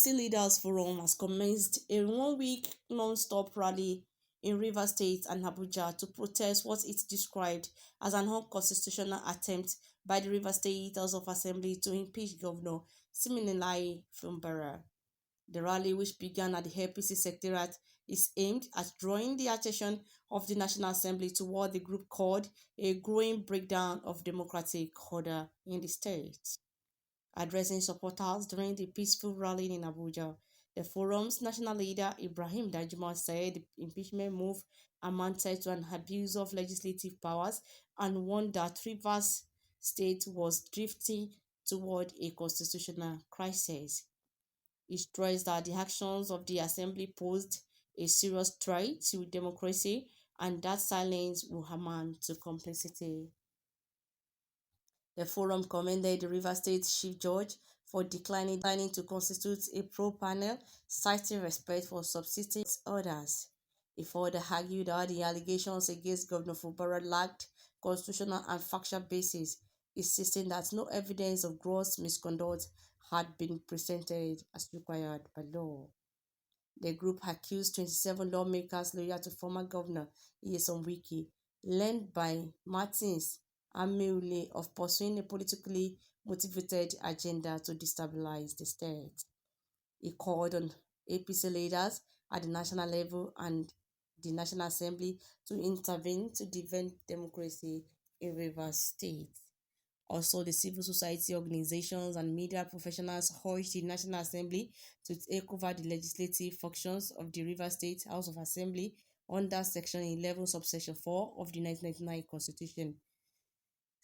APC Leaders Forum has commenced a one-week non-stop rally in Rivers State and Abuja to protest what it described as an unconstitutional attempt by the Rivers State House of Assembly to impeach Governor Siminalayi Fubara. The rally, which began at the APC Secretariat, is aimed at drawing the attention of the National Assembly toward the group called a growing breakdown of democratic order in the state. Addressing supporters during the peaceful rally in Abuja, the forum's national leader Ibrahim Dajima said the impeachment move amounted to an abuse of legislative powers and warned that Rivers State was drifting toward a constitutional crisis. He stressed that the actions of the assembly posed a serious threat to democracy and that silence will amount to complicity. The forum commended the Rivers State Chief Judge for declining to constitute a probe panel, citing respect for subsisting orders. He further argued that the allegations against Governor Fubara lacked constitutional and factual basis, insisting that no evidence of gross misconduct had been presented as required by law. The group accused 27 lawmakers loyal to former Governor Nyesom Wike, led by Martins Ameule, of pursuing a politically motivated agenda to destabilize the state. He called on APC leaders at the national level and the National Assembly to intervene to defend democracy in Rivers State. Also, the civil society organizations and media professionals urged the National Assembly to take over the legislative functions of the Rivers State House of Assembly under Section 11, Subsection 4 of the 1999 Constitution.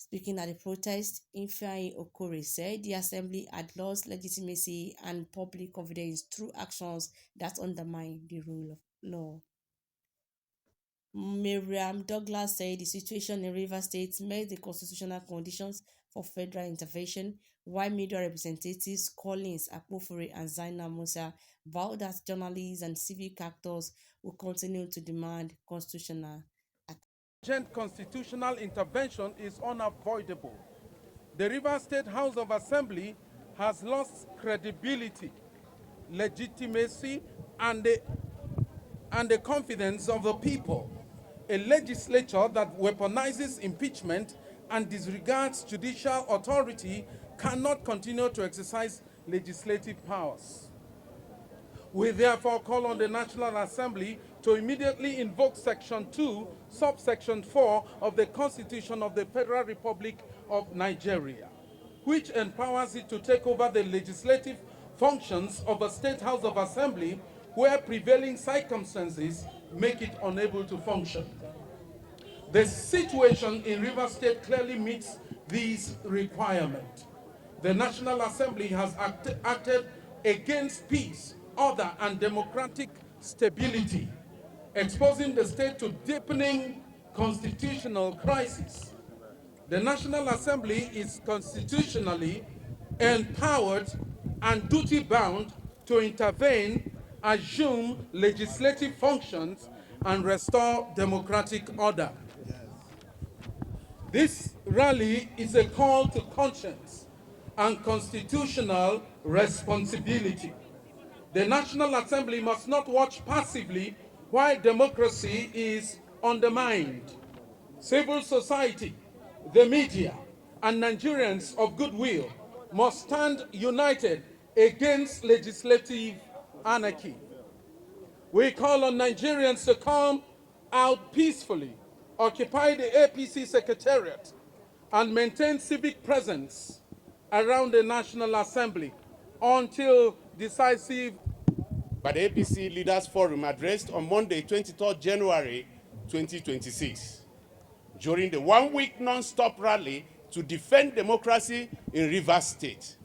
Speaking at the protest, Ifeanyi Okore said the Assembly had lost legitimacy and public confidence through actions that undermine the rule of law. Miriam Douglas said the situation in Rivers State met the constitutional conditions for federal intervention, while media representatives Collins Akpofure and Zainab Musa vowed that journalists and civic actors will continue to demand constitutional urgent constitutional intervention is unavoidable. The Rivers State House of Assembly has lost credibility, legitimacy, and the confidence of the people. A legislature that weaponizes impeachment and disregards judicial authority cannot continue to exercise legislative powers. We therefore call on the National Assembly to immediately invoke Section 2, Subsection 4 of the Constitution of the Federal Republic of Nigeria, which empowers it to take over the legislative functions of a State House of Assembly where prevailing circumstances make it unable to function. The situation in Rivers State clearly meets these requirements. The National Assembly has acted against peace, order, and democratic stability, exposing the state to deepening constitutional crisis. The National Assembly is constitutionally empowered and duty-bound to intervene, assume legislative functions, and restore democratic order. This rally is a call to conscience and constitutional responsibility. The National Assembly must not watch passively while democracy is undermined. Civil society, the media, and Nigerians of goodwill must stand united against legislative anarchy. We call on Nigerians to come out peacefully, occupy the APC Secretariat, and maintain civic presence around the National Assembly until decisive by the APC Leaders Forum addressed on Monday, 23rd January 2026, during the one-week non-stop rally to defend democracy in Rivers State.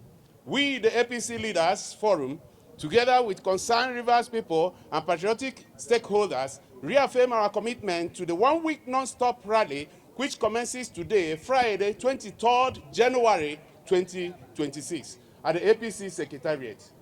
We, the APC Leaders Forum, together with concerned Rivers people and patriotic stakeholders, reaffirm our commitment to the one-week non-stop rally, which commences today, Friday, 23rd January 2026, at the APC Secretariat.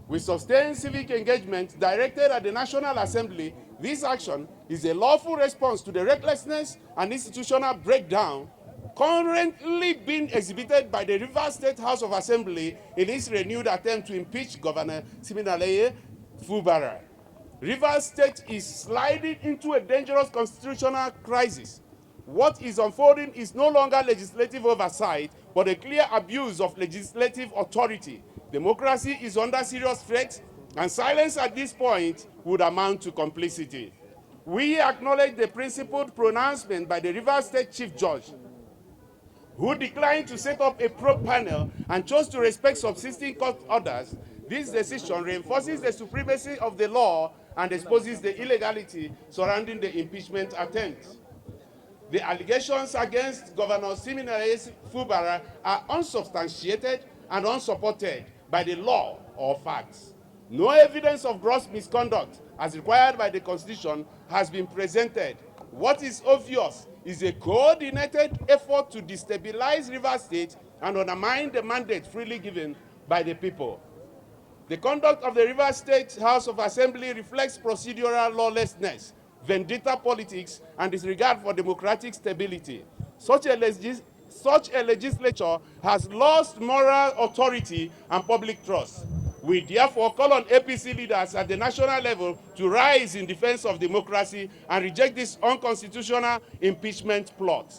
With sustained civic engagement directed at the National Assembly, this action is a lawful response to the recklessness and institutional breakdown currently being exhibited by the Rivers State House of Assembly in its renewed attempt to impeach Governor Siminalayi Fubara. Rivers State is sliding into a dangerous constitutional crisis. What is unfolding is no longer legislative oversight, but a clear abuse of legislative authority. Democracy is under serious threat, and silence at this point would amount to complicity. We acknowledge the principled pronouncement by the Rivers State Chief Judge, who declined to set up a probe panel and chose to respect subsisting court orders. This decision reinforces the supremacy of the law and exposes the illegality surrounding the impeachment attempt. The allegations against Governor Siminalayi Fubara are unsubstantiated and unsupported by the law or facts. No evidence of gross misconduct, as required by the Constitution, has been presented. What is obvious is a coordinated effort to destabilize Rivers State and undermine the mandate freely given by the people. The conduct of the Rivers State House of Assembly reflects procedural lawlessness, vendetta politics, and disregard for democratic stability. Such a legislature has lost moral authority and public trust. We therefore call on APC leaders at the national level to rise in defense of democracy and reject this unconstitutional impeachment plot.